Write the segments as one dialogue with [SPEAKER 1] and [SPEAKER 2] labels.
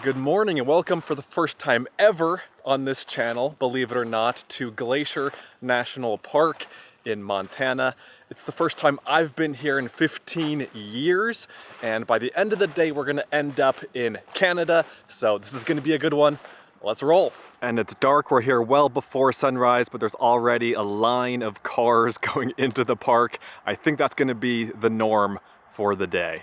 [SPEAKER 1] Good morning and welcome for the first time ever on this channel, believe it or not, to Glacier National Park in Montana. It's the first time I've been here in 15 years, and by the end of the day we're gonna end up in Canada, so this is gonna be a good one. Let's roll. And it's dark, we're here well before sunrise, but there's already a line of cars going into the park. I think that's gonna be the norm for the day.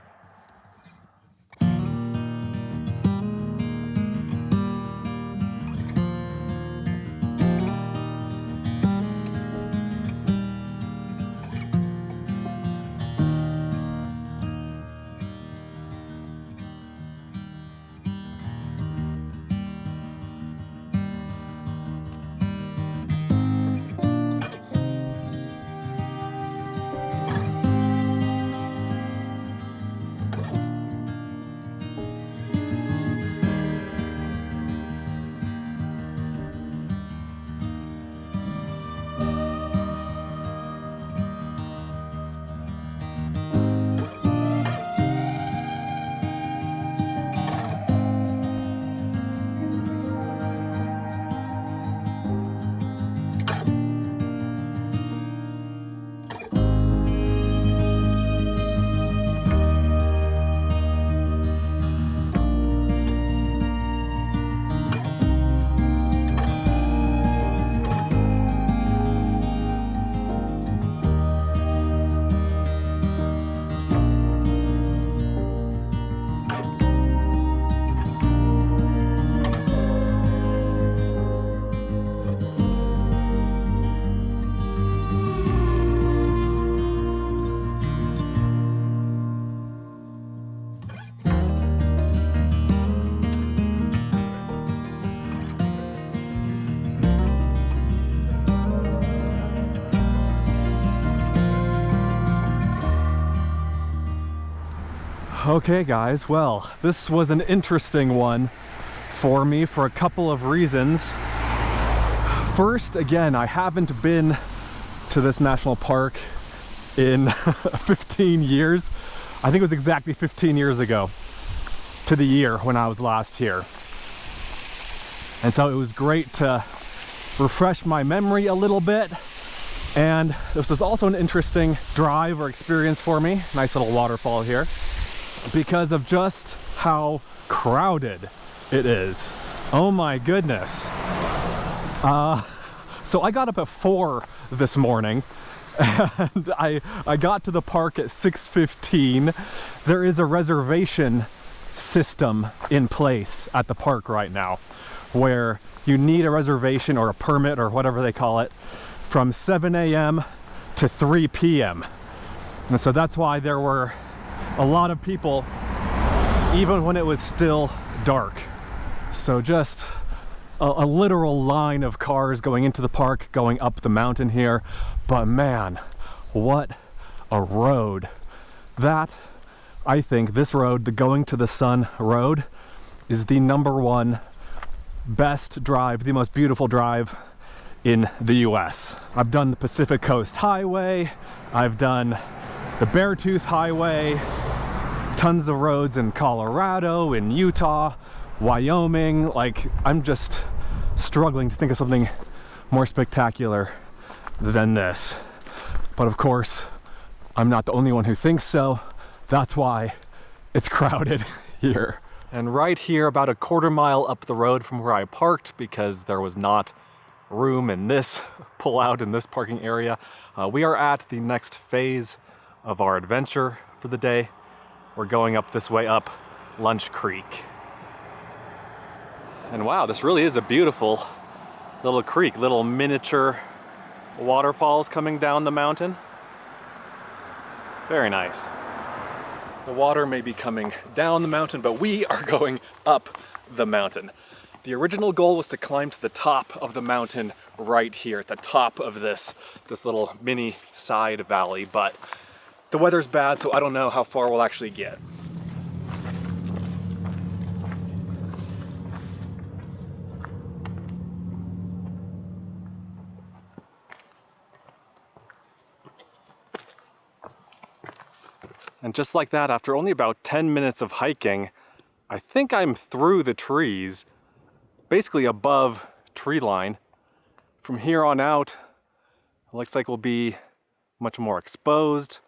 [SPEAKER 1] Okay guys, well, this was an interesting one for me for a couple of reasons. First, again, I haven't been to this national park in 15 years. I think it was exactly 15 years ago to the year when I was last here. And so it was great to refresh my memory a little bit. And this was also an interesting drive or experience for me. Nice little waterfall here, because of just how crowded it is. Oh my goodness. So I got up at 4 this morning and I got to the park at 6:15. There is a reservation system in place at the park right now where you need a reservation or a permit or whatever they call it from 7 a.m. to 3 p.m. And so that's why there were a lot of people even when it was still dark. So just a literal line of cars going into the park, going up the mountain here. But man, what a road. That, I think this road, the Going to the Sun road, is the #1 best drive, the most beautiful drive in the US. I've done the Pacific Coast Highway, I've done the Beartooth Highway, tons of roads in Colorado, in Utah, Wyoming. Like, I'm just struggling to think of something more spectacular than this. But of course, I'm not the only one who thinks so. That's why it's crowded here. And right here, about a quarter mile up the road from where I parked, because there was not room in this pull-out in this parking area, we are at the next phase of our adventure for the day. We're going up this way up Lunch Creek. And wow, this really is a beautiful little creek, little miniature waterfalls coming down the mountain. Very nice. The water may be coming down the mountain, but we are going up the mountain. The original goal was to climb to the top of the mountain right here, at the top of this little mini side valley, but the weather's bad, so I don't know how far we'll actually get. And just like that, after only about 10 minutes of hiking, I think I'm through the trees, basically above tree line. From here on out, it looks like we'll be much more exposed,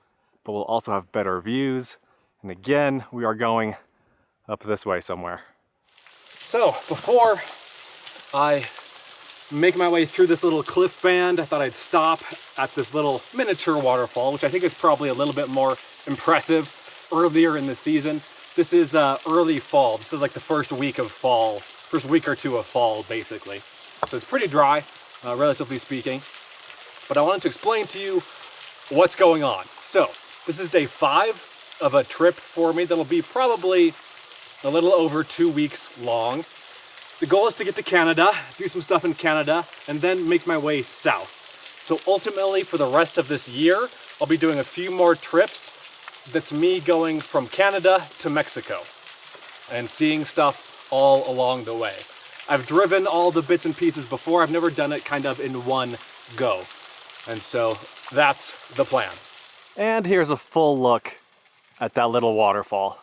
[SPEAKER 1] but we'll also have better views. And again, we are going up this way somewhere. So before I make my way through this little cliff band, I thought I'd stop at this little miniature waterfall, which I think is probably a little bit more impressive earlier in the season. This is early fall. This is like the first week of fall, first week or two of fall, basically. So it's pretty dry, relatively speaking. But I wanted to explain to you what's going on. So this is day 5 of a trip for me that'll be probably a little over 2 weeks long. The goal is to get to Canada, do some stuff in Canada, and then make my way south. So ultimately, for the rest of this year, I'll be doing a few more trips. That's me going from Canada to Mexico and seeing stuff all along the way. I've driven all the bits and pieces before. I've never done it kind of in one go. And so that's the plan. And here's a full look at that little waterfall.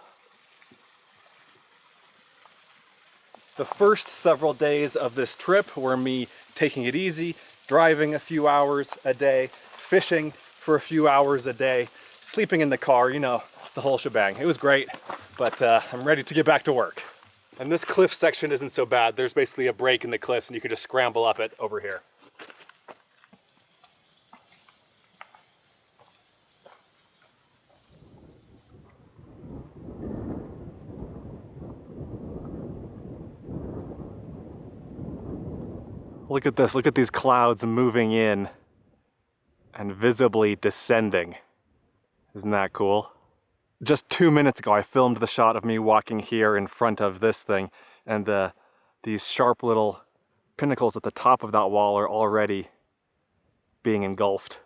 [SPEAKER 1] The first several days of this trip were me taking it easy, driving a few hours a day, fishing for a few hours a day, sleeping in the car, you know, the whole shebang. It was great, but I'm ready to get back to work. And this cliff section isn't so bad. There's basically a break in the cliffs and you can just scramble up it over here. Look at this, look at these clouds moving in and visibly descending. Isn't that cool? Just 2 minutes ago, I filmed the shot of me walking here in front of this thing, and these sharp little pinnacles at the top of that wall are already being engulfed.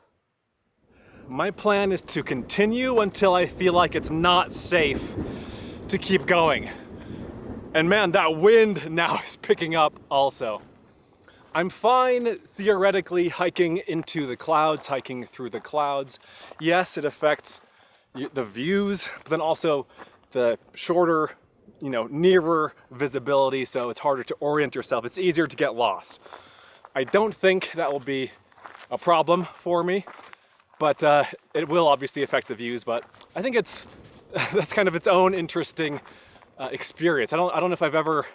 [SPEAKER 1] My plan is to continue until I feel like it's not safe to keep going. And man, that wind now is picking up also. I'm fine theoretically hiking into the clouds, hiking through the clouds. Yes, it affects the views, but then also the shorter, you know, nearer visibility, so it's harder to orient yourself. It's easier to get lost. I don't think that will be a problem for me, but it will obviously affect the views, but I think that's kind of its own interesting experience. I don't know if I've ever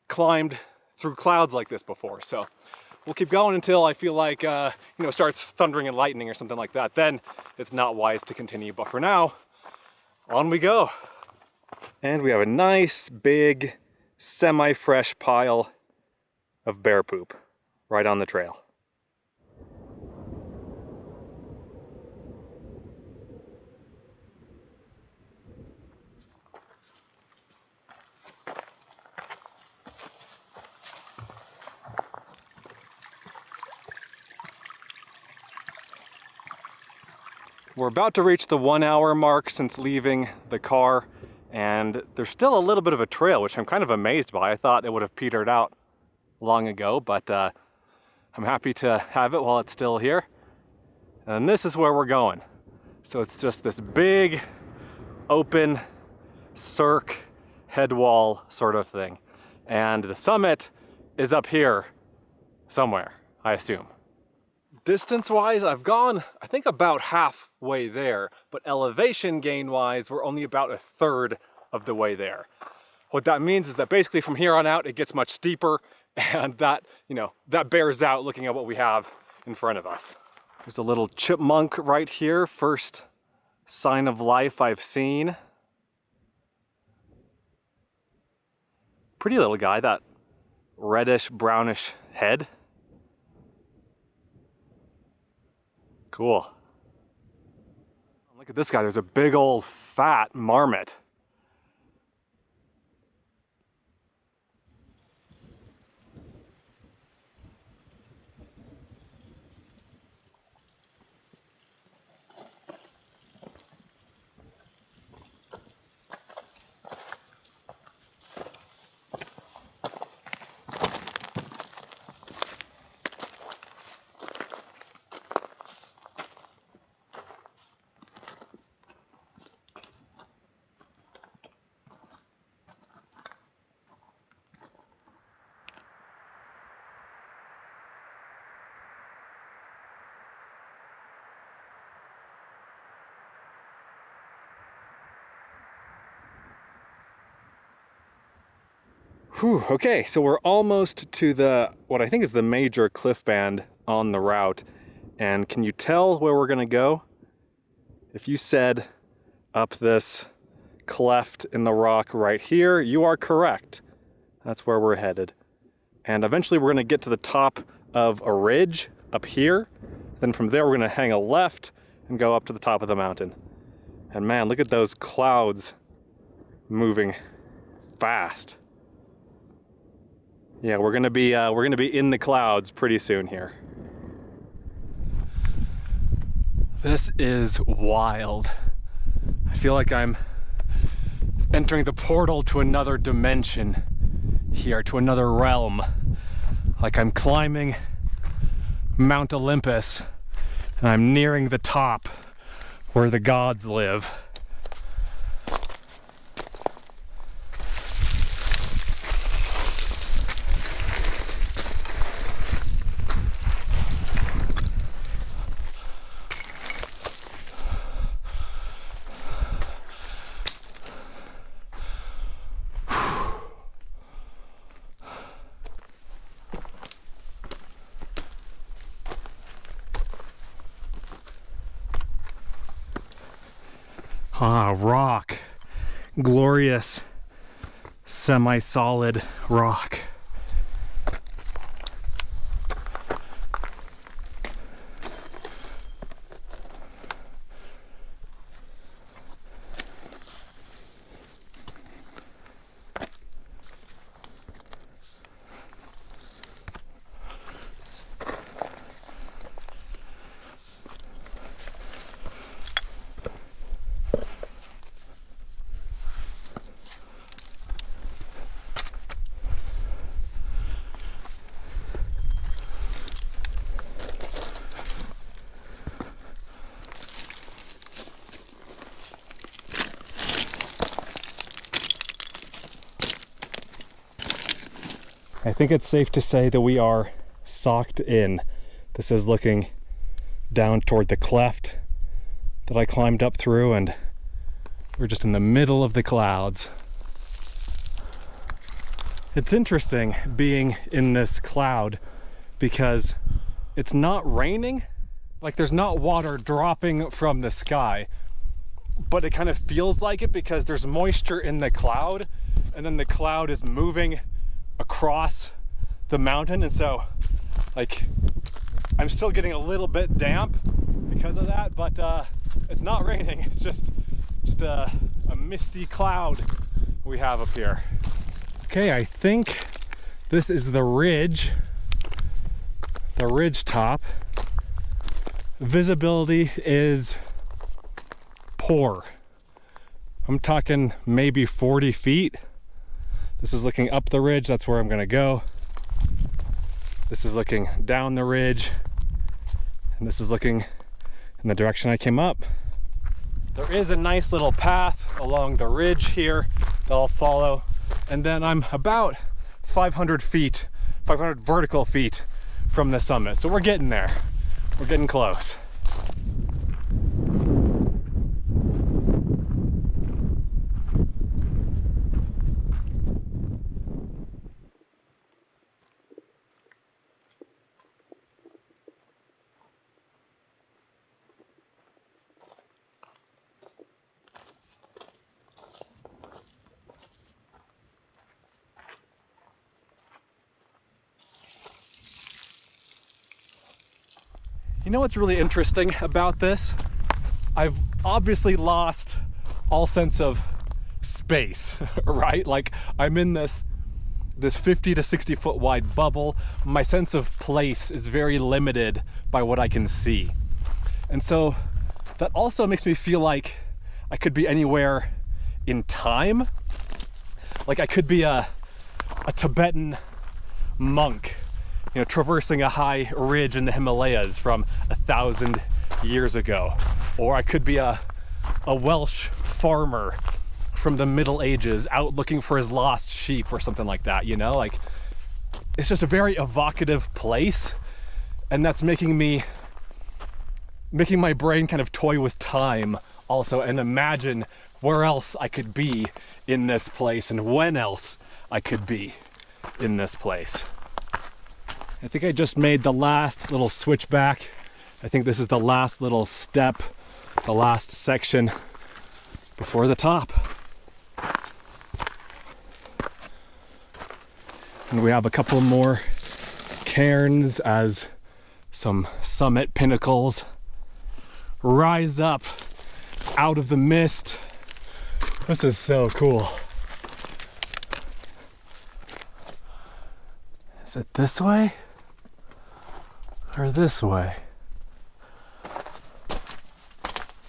[SPEAKER 1] climbed through clouds like this before, so we'll keep going until I feel like it starts thundering and lightning or something like that. Then it's not wise to continue, but for now, on we go. And we have a nice big semi-fresh pile of bear poop right on the trail. We're about to reach the 1 hour mark since leaving the car, and there's still a little bit of a trail, which I'm kind of amazed by. I thought it would have petered out long ago, but I'm happy to have it while it's still here. And this is where we're going. So it's just this big, open Cirque head wall sort of thing. And the summit is up here somewhere, I assume. Distance-wise, I've gone, I think, about halfway there, but elevation gain-wise, we're only about a third of the way there. What that means is that basically from here on out, it gets much steeper, and that bears out looking at what we have in front of us. There's a little chipmunk right here, first sign of life I've seen. Pretty little guy, that reddish, brownish head. Cool. Look at this guy, there's a big old fat marmot. Whew, okay, so we're almost to what I think is the major cliff band on the route. And can you tell where we're gonna go? If you said up this cleft in the rock right here, you are correct. That's where we're headed. And eventually we're gonna get to the top of a ridge up here. Then from there, we're gonna hang a left and go up to the top of the mountain. And man, look at those clouds moving fast. Yeah, we're gonna be in the clouds pretty soon here. This is wild. I feel like I'm entering the portal to another dimension here, to another realm. Like I'm climbing Mount Olympus and I'm nearing the top where the gods live. Ah, rock. Glorious, semi-solid rock. I think it's safe to say that we are socked in. This is looking down toward the cleft that I climbed up through, and we're just in the middle of the clouds. It's interesting being in this cloud because it's not raining. Like there's not water dropping from the sky, but it kind of feels like it because there's moisture in the cloud, and then the cloud is moving across the mountain, and so like I'm still getting a little bit damp because of that, but it's not raining. It's just a misty cloud we have up here. Okay, I think this is the ridge top. Visibility is poor. I'm talking maybe 40 feet. This is looking up the ridge, that's where I'm gonna go. This is looking down the ridge, and this is looking in the direction I came up. There is a nice little path along the ridge here that I'll follow, and then I'm about 500 vertical feet from the summit. So we're getting there. We're getting close. You know what's really interesting about this? I've obviously lost all sense of space, right? Like I'm in this 50 to 60 foot wide bubble. My sense of place is very limited by what I can see. And so that also makes me feel like I could be anywhere in time. Like I could be a Tibetan monk, you know, traversing a high ridge in the Himalayas from 1,000 years ago. Or I could be a Welsh farmer from the Middle Ages out looking for his lost sheep or something like that, you know? Like, it's just a very evocative place, and that's making my brain kind of toy with time also and imagine where else I could be in this place and when else I could be in this place. I think I just made the last little switchback. I think this is the last little step, the last section before the top. And we have a couple more cairns as some summit pinnacles rise up out of the mist. This is so cool. Is it this way or this way?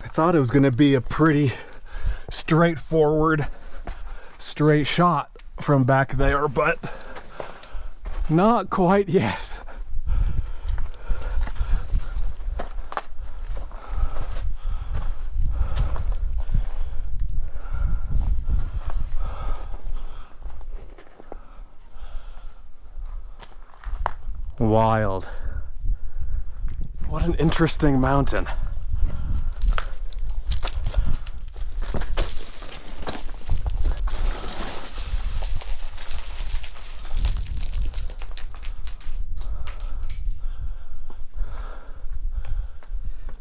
[SPEAKER 1] I thought it was going to be a pretty straightforward, straight shot from back there, but not quite yet. Wild. What an interesting mountain.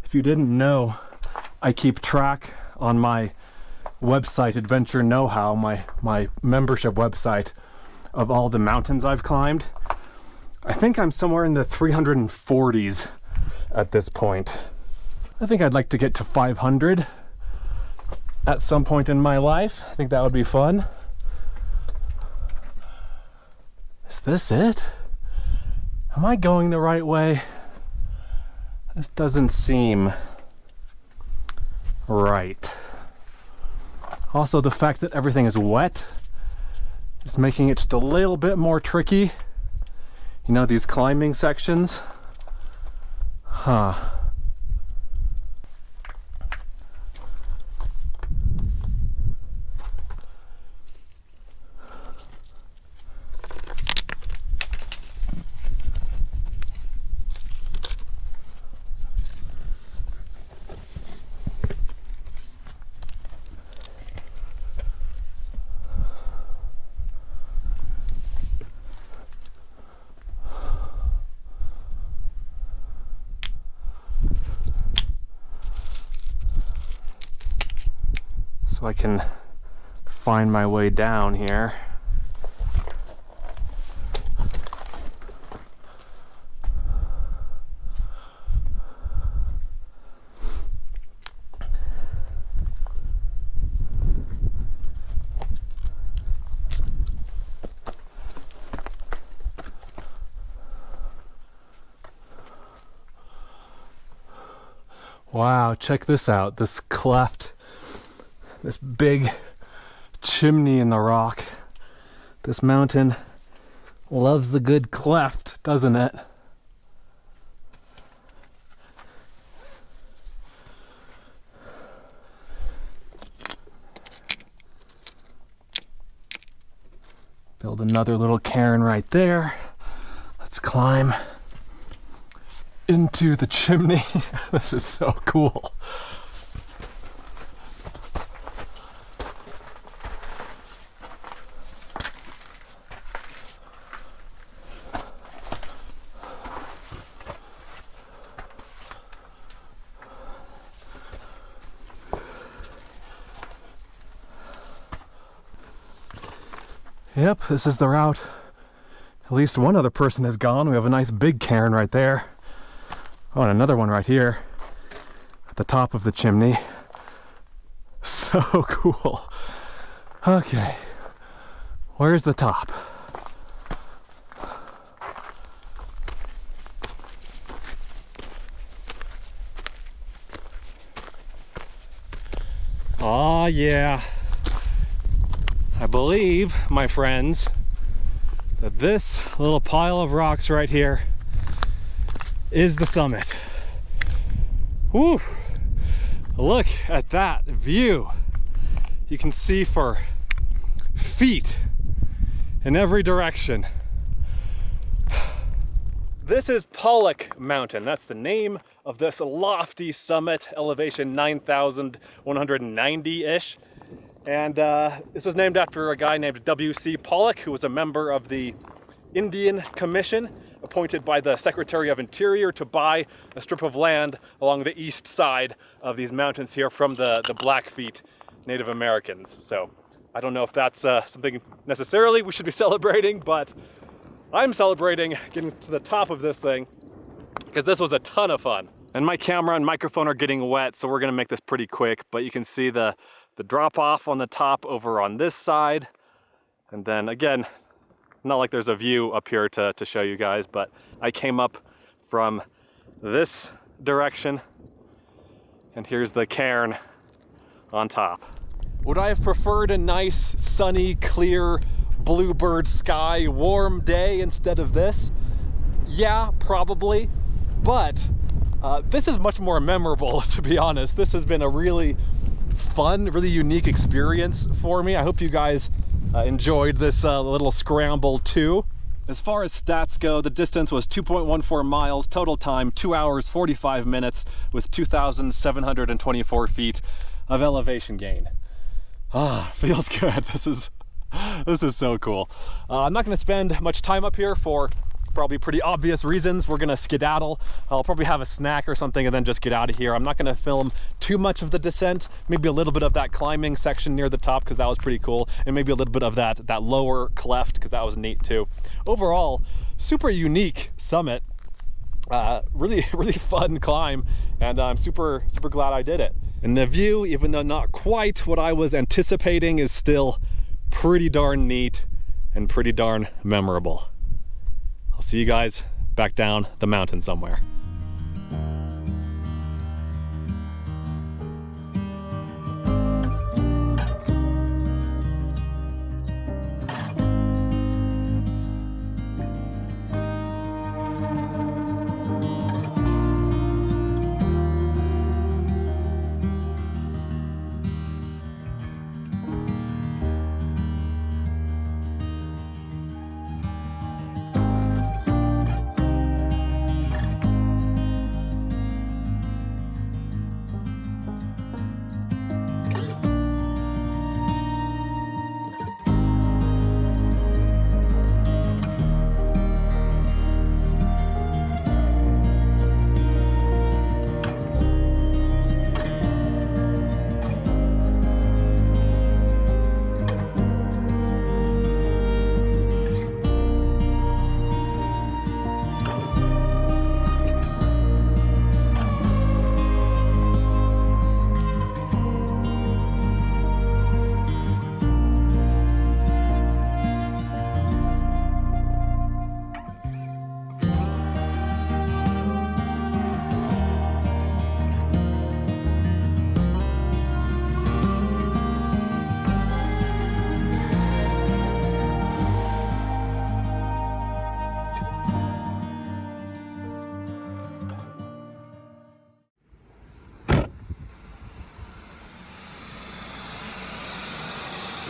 [SPEAKER 1] If you didn't know, I keep track on my website, Adventure Know-How, my membership website, of all the mountains I've climbed. I think I'm somewhere in the 340s at this point. I think I'd like to get to 500 at some point in my life. I think that would be fun. Is this it? Am I going the right way? This doesn't seem right. Also, the fact that everything is wet is making it just a little bit more tricky. You know, these climbing sections? Huh. So I can find my way down here. Wow, check this out, this cleft. This big chimney in the rock. This mountain loves a good cleft, doesn't it? Build another little cairn right there. Let's climb into the chimney. This is so cool. Yep, this is the route at least one other person has gone. We have a nice big cairn right there. Oh, and another one right here at the top of the chimney. So cool. Okay, where's the top? Oh yeah. I believe, my friends, that this little pile of rocks right here is the summit. Woo! Look at that view. You can see for feet in every direction. This is Pollock Mountain. That's the name of this lofty summit, elevation 9,190-ish. And this was named after a guy named W.C. Pollock, who was a member of the Indian Commission, appointed by the Secretary of Interior to buy a strip of land along the east side of these mountains here from the Blackfeet Native Americans. So I don't know if that's something necessarily we should be celebrating, but I'm celebrating getting to the top of this thing because this was a ton of fun. And my camera and microphone are getting wet, so we're gonna make this pretty quick, but you can see the drop off on the top over on this side. And then again, not like there's a view up here to show you guys, but I came up from this direction and here's the cairn on top. Would I have preferred a nice, sunny, clear, bluebird sky, warm day instead of this? Yeah, probably, but this is much more memorable, to be honest. This has been a really fun, really unique experience for me. I hope you guys enjoyed this little scramble too. As far as stats go, the distance was 2.14 miles, total time 2 hours 45 minutes with 2,724 feet of elevation gain. Ah, feels good. This is so cool. I'm not going to spend much time up here for probably pretty obvious reasons. We're gonna skedaddle. I'll probably have a snack or something and then just get out of here. I'm not gonna film too much of the descent, maybe a little bit of that climbing section near the top because that was pretty cool, and maybe a little bit of that lower cleft because that was neat too. Overall, super unique summit. Really fun climb, and I'm super glad I did it. And the view, even though not quite what I was anticipating, is still pretty darn neat and pretty darn memorable. I'll see you guys back down the mountain somewhere.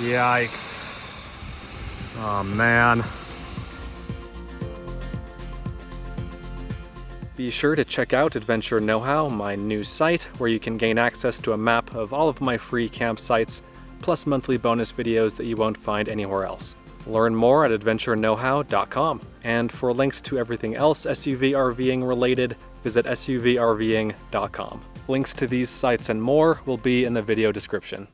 [SPEAKER 1] Yikes. Oh man. Be sure to check out Adventure Know-How, my new site, where you can gain access to a map of all of my free campsites, plus monthly bonus videos that you won't find anywhere else. Learn more at adventureknowhow.com. And for links to everything else SUV RVing related, visit suvrving.com. Links to these sites and more will be in the video description.